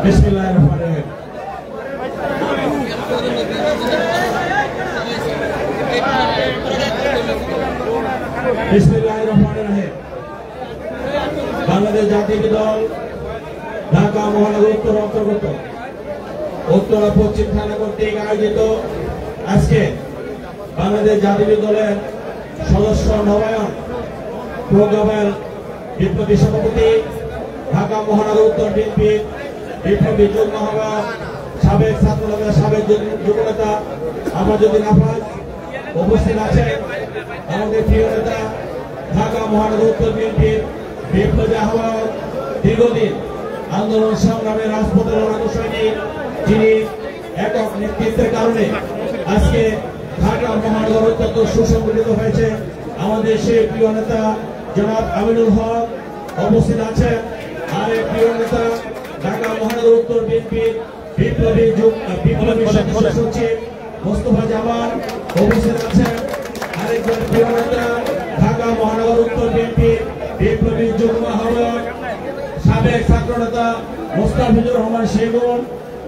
বিসমিল্লাহিররহমানিররহিম। বিসমিল্লাহিররহমানিররহিম। বাংলাদেশ জাতীয় দল ঢাকা মহানগর উত্তর অন্তর্গত উত্তরা পশ্চিম থানা কর্তৃক আয়োজিত আজকে বাংলাদেশ জাতীয় দলের সদস্য নবায়ন প্রোগ্রামের বিপ্লবী সভাপতি ঢাকা মহানগর উত্তর বিএনপির বিপ্লবী যুগ্ম আহ্বায়ক সাবেক ছাত্রলীগের সাবেক যুবনেতা আমাজউদ্দিন আফাজ উপস্থিত আছেন। আমাদের প্রিয় নেতা ঢাকা মহানগর উত্তর বিএনপির বিপ্লবী আহ্বায়ক দীর্ঘদিন আন্দোলন সংগ্রামের রাজপথের লড়াকু সৈনিক, যিনি একক নেতৃত্বের কারণে আজকে ঢাকা মহানগর অত্যন্ত সুসংগঠিত হয়েছে। আমাদের সেই প্রিয় নেতা জনাব আমিনুল হক উপস্থিত আছেন। আরেক প্রিয় নেতা ঢাকা মহানগর উত্তর বিএনপির বিপ্লবী সদস্য সচিব মোস্তফা জামান উপস্থিত আছেন। আরেকজন প্রিয় নেতা ঢাকা মহানগর উত্তর বিএনপির বিপ্লবী যুগ্ম আহ্বায়ক সাবেক ছাত্র নেতা মোস্তাফিজুর রহমান সেগুন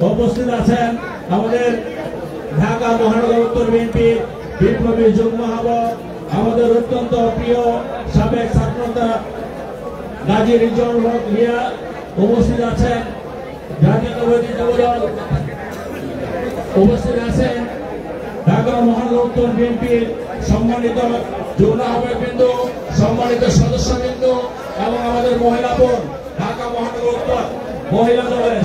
উপস্থিত আছেন। আমাদের ঢাকা মহানগর উত্তর বিএনপির বিপ্লবী যুগ্ম আহ্বায়ক আমাদের অত্যন্ত প্রিয় সাবেক ছাত্র নেতা গাজী রিজওয়ানুল হক মিয়া উপস্থিত আছেন। জাতীয়তাবাদী যুবদল উপস্থিত আছেন। ঢাকা মহানগর উত্তর বিএনপির সম্মানিত যুগ্ম আহ্বায়কবৃন্দ, সম্মানিত সদস্যবৃন্দ এবং আমাদের মহিলা বোন ঢাকা মহানগর উত্তর মহিলা দলের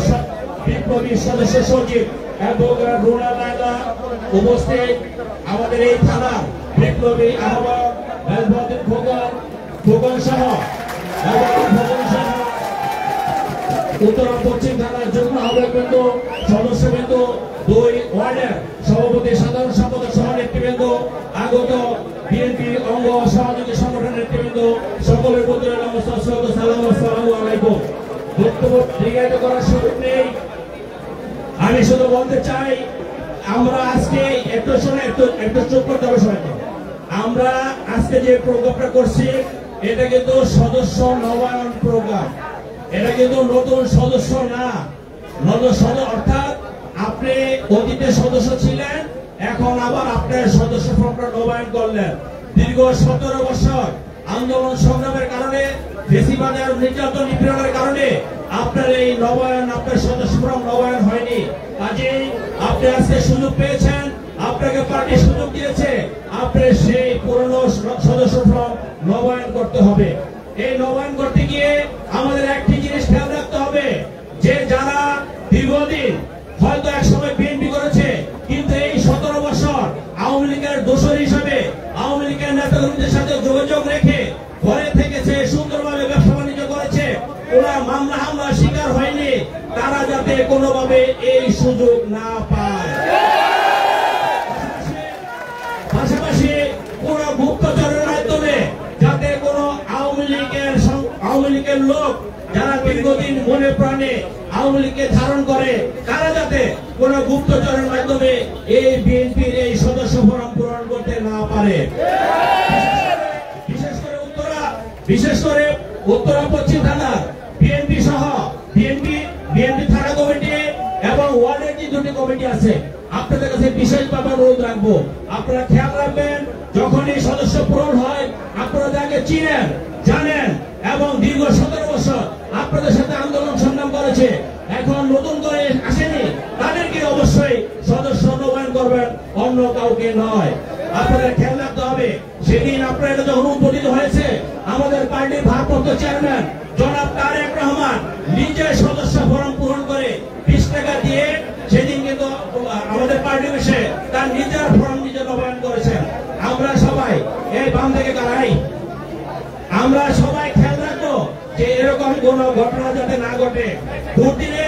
বিপ্লবী সদস্য সচিব অ্যাডভোকেট রুনা লায়লা উপস্থিত। আমাদের এই থানার বিপ্লবী আহ্বায়ক মেজবাউদ্দিন খোকন সহ উত্তরা পশ্চিম থানার যুগ্ম আহ্বায়কবৃন্দ, সদস্যবৃন্দ, 2 ওয়ার্ডের সভাপতি, সাধারণ সম্পাদক সহ নেতৃবৃন্দ, আগত বিএনপি অঙ্গ সহযোগী সংগঠনের নেতৃবৃন্দ, সকলের প্রতি সালাম, আসসালামু আলাইকুম। বক্তব্য দীর্ঘায়িত করার সুযোগ নেই, আমি শুধু বলতে চাই আমরা আজকে একটু চুপ করতে হবে সবাইকে। আমরা আজকে যে প্রোগ্রামটা করছি এটা কিন্তু সদস্য নবায়ন প্রোগ্রাম, এটা কিন্তু নতুন সদস্য না। অর্থাৎ আপনি অতীতে সদস্য ছিলেন, এখন আবার আপনার সদস্য ফর্মটা নবায়ন করলেন। দীর্ঘ 17 বছর আন্দোলন সংগ্রামের কারণে, ফ্যাসিবাদের নির্যাতন নিপীড়নের কারণে আপনার এই নবায়ন, আপনার সদস্য ফর্ম নবায়ন হয়নি। কাজেই আপনি আজকে সুযোগ পেয়েছেন, আপনাকে পার্টি সুযোগ দিয়েছে, আপনার সেই পুরনো সদস্য ফর্ম নবায়ন করতে হবে। এই নবায়ন করতে গিয়ে আমাদের একটি জিনিস খেয়াল রাখতে হবে যে যারা দীর্ঘদিন হয়তো এক সময় বিএনপি করেছে, কিন্তু এই 17 বছর আওয়ামী লীগের দোসর হিসাবে আওয়ামী লীগের নেতাকর্মীদের সাথে যোগাযোগ রেখে ঘরে থেকেছে, সুন্দরভাবে ব্যবসা বাণিজ্য করেছে, ওরা মামলা হামলার শিকার হয়নি, তারা যাতে কোনোভাবে এই সুযোগ না পায়। পাশাপাশি কোন গুপ্তচরের মাধ্যমে যাতে কোন আওয়ামী লীগের লোক যারা দীর্ঘদিন মনে প্রাণে আওয়ামী লীগকে ধারণ করে, তারা যাতে কোন গুপ্তচরের মাধ্যমে এই বিএনপির এই সদস্য ফরম পূরণ করতে না পারে। বিশেষ করে উত্তরা পশ্চিম থানার বিএনপি সহ বিএনপি থানা কমিটি এবং ওয়ার্ডের যে 2টি কমিটি আছে, আপনাদের কাছে বিশেষভাবে অনুরোধ রাখবো, আপনারা খেয়াল রাখবেন যখনই সদস্য পূরণ হয়, আপনারা যাকে চিনেন, জানেন এবং দীর্ঘ 17 বছর আপনাদের সাথে আন্দোলন সংগ্রাম করেছে, এখন নতুন করে আসেনি, তাদেরকে অবশ্যই সদস্য নবায়ন করবেন, অন্য কাউকে নয়। আপনাদের খেয়াল রাখতে হবে, সেদিন আপনার এটা যখন উদ্বোধিত হয়েছে, আমাদের পার্টির ভারপ্রাপ্ত চেয়ারম্যান জনাব তারেক রহমান নিজে সদস্য ফরম পূরণ করে 20 টাকা দিয়ে সেদিন কিন্তু আমাদের পার্টি বসে তার নিজের ফরম নিজে নবায়ন করেছেন। আমরা সবাই এই বাম থেকে কারাই, আমরা সবাই খেয়াল রাখবো যে এরকম কোন ঘটনা যাতে না ঘটে। দুর্দিনে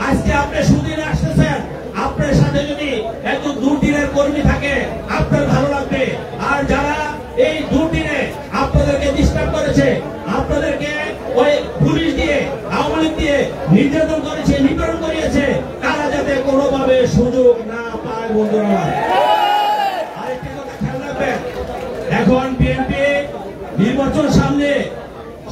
আজকে আপনি সুদিনে আসতেছেন, আপনার সাথে যদি একজন দুর্দিনের কর্মী থাকে আপনার ভালো লাগবে। আর যারা এই দুর্দিনে আপনাদেরকে ডিস্টার্ব করেছে, আপনাদেরকে ওই পুলিশ দিয়ে আওয়ামী লীগ দিয়ে নির্যাতন করেছে, নিপীড়ন করিয়েছে, তারা যাতে কোনোভাবে সুযোগ না পায়। বন্ধুরা, আরেকটি কথা খেয়াল রাখবেন, এখন বিএনপি নির্বাচন সামনে,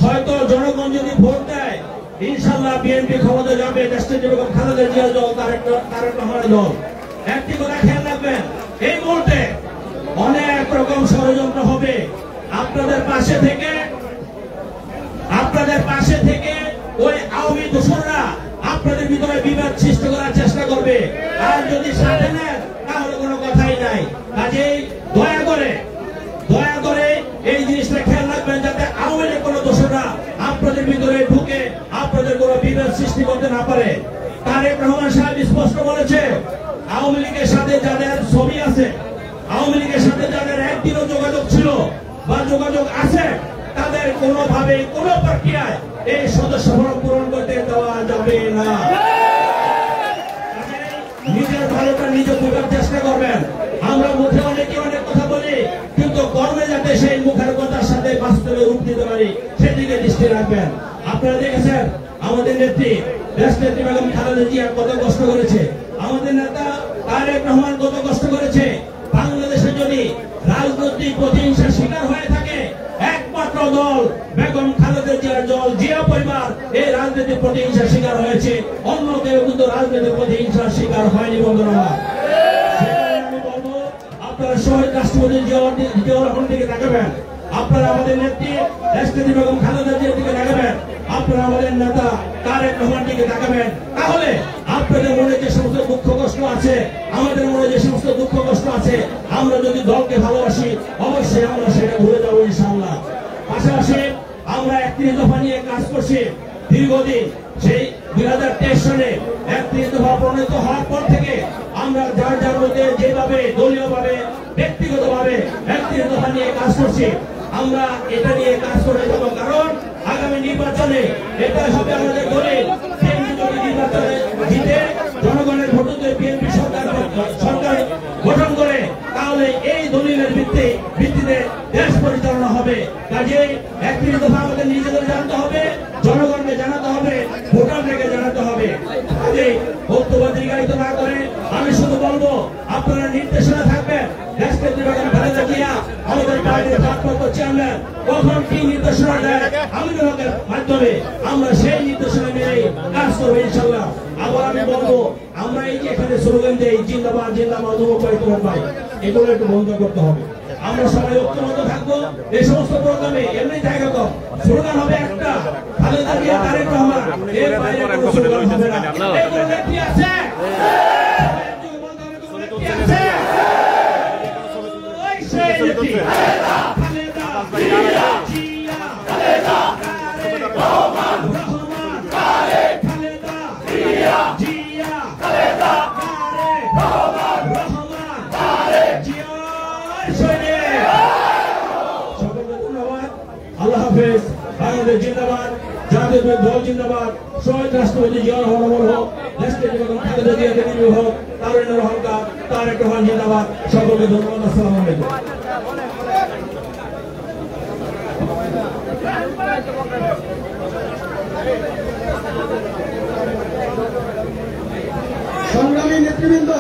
হয়তো জনগণ যদি ভোট দেয় ইনশাআল্লাহ বিএনপি ক্ষমতা যাবে, দেশটি যেরকম খালেদা জিয়া দল, তারেক রহমানের দল। একটি কথা খেয়াল রাখবেন, এই মুহূর্তে অনেক রকম ষড়যন্ত্র হবে। আপনাদের পাশে থেকে ওই আওয়ামী দোসররা আপনাদের ভিতরে বিবাদ সৃষ্টি করার চেষ্টা করবে। আর যদি সাথে নেন তাহলে কোনো কথাই নাই। কাজেই দয়া করে এই জিনিসটা খেয়াল রাখবেন, যাতে আওয়ামী লীগ কোনো দোসররা আপনাদের ভিতরে ঢুকে আপনাদের কোনো বিবাদ সৃষ্টি করতে না পারে। তারেক রহমান সাহেব স্পষ্ট বলেছে, আওয়ামী লীগের সাথে যাদের ছবি আছে, আওয়ামী লীগের সাথে যাদের একদিনও যোগাযোগ ছিল বা যোগাযোগ আছে, তাদের কোনোভাবে কোনো প্রক্রিয়ায় এই সদস্য ফরম পূরণ করতে দেওয়া যাবে না। নিজের ভালোটা নিজে বোঝার চেষ্টা করবেন। আমরা মুখে অনেকে অনেক কথা বলি, কিন্তু কর্মে যাতে সেই মুখের কথার সাথে বাস্তবে রূপ দিতে পারি সেদিকে দৃষ্টি রাখবেন। আপনারা দেখেছেন আমাদের নেত্রী দেশনেত্রী বেগম খালেদা জিয়া কত কষ্ট করেছে, আমাদের নেতা তারেক রহমান কত কষ্ট করেছে। বাংলাদেশে যদি রাজনৈতিক প্রতিহিংসার শিকার হয়ে থাকে, একমাত্র দল বেগম খালেদা জিয়ার দল, জিয়া পরিবার এই রাজনৈতিক প্রতিহিংসার শিকার হয়েছে। অন্য কেউ কিন্তু রাজনৈতিক প্রতিহিংসার শিকার হয়নি। বন্ধুরা, আমি বলবো আপনারা শহীদ রাষ্ট্রপতি জিয়াউর রহমানের দিকে তাকাবেন, আপনারা আমাদের নেত্রী দেশনেত্রী বেগম খালেদা জিয়ার দিকে তাকাবেন, আপনারা আমাদের নেতা তারেক রহমানের দিকে তাকাবেন। তাহলে আপনাদের মনে যে সমস্ত দুঃখ কষ্ট আছে, আমাদের মনে যে সমস্ত দুঃখ কষ্ট আছে, আমরা যদি দলকে ভালোবাসি অবশ্যই আমরা সেটা ভুলে যাবো ইনশাআল্লাহ। পাশাপাশি আমরা 31 দফা নিয়ে কাজ করছি দীর্ঘদিন। সেই 2023 সালে 31 দফা প্রণীত হওয়ার পর থেকে আমরা যার মধ্যে যেভাবে দলীয়ভাবে ব্যক্তিগতভাবে 31 দফা নিয়ে কাজ করছি, আমরা এটা নিয়ে কাজ করে যাব। কারণ আগামী নির্বাচনে এটা হবে আমাদের দলিল। নির্বাচনে জিতে জনগণের ভোটে বিএনপি সরকার গঠন করে, তাহলে এই দলিলের ভিত্তিতে দেশ পরিচালনা হবে। কাজেই 31 দফা আমাদের নিজেদের জানতে হবে, জনগণকে জানাতে হবে, ভোটারদেরকে জানাতে হবে। কাজেই বক্তব্য দীর্ঘায়িত না করে আমি শুধু বলবো, আপনারা নির্দেশনা থাকবেন। দেশনেত্রী বেগম খালেদা জিয়া আমাদের পার্টির ভারপ্রাপ্ত চেয়ারম্যান কখন কি নির্দেশনা দেয় আমিনুল হকের মাধ্যমে আমরা সেই নির্দেশনা মেনে কাজ করবো ইনশাআল্লাহ। আবার আমি বলবো, আমরা এই যে এখানে স্লোগান দেই জিন্দাবাদ জিন্দাবাদ তোমার ভাই, এগুলো একটু বন্ধ করতে হবে। আমরা সবাই ঐক্যবদ্ধ থাকবো। এই সমস্ত প্রোগ্রামে এমনি জায়গা কম, স্লোগান হবে একটা, খালেদা জিয়া তারেক রহমান, এর বাইরে কোনো স্লোগান হবে না। এগুলো নেত্রী আছে, আল্লাহ হাফেজ। বাংলাদেশ জিন্দাবাদ, জাতীয় দল জিন্দাবাদ, শহীদ রাষ্ট্রপতি জিয়াউর রহমান হোক, দেশনেত্রী বেগম খালেদা জিয়া দেবী হোক, তারুণ্যের হলকা তারেক রহমান জিন্দাবাদ। সকলকে ধন্যবাদ। আসসালামু আলাইকুম। সংগ্রামী নেতৃবৃন্দ।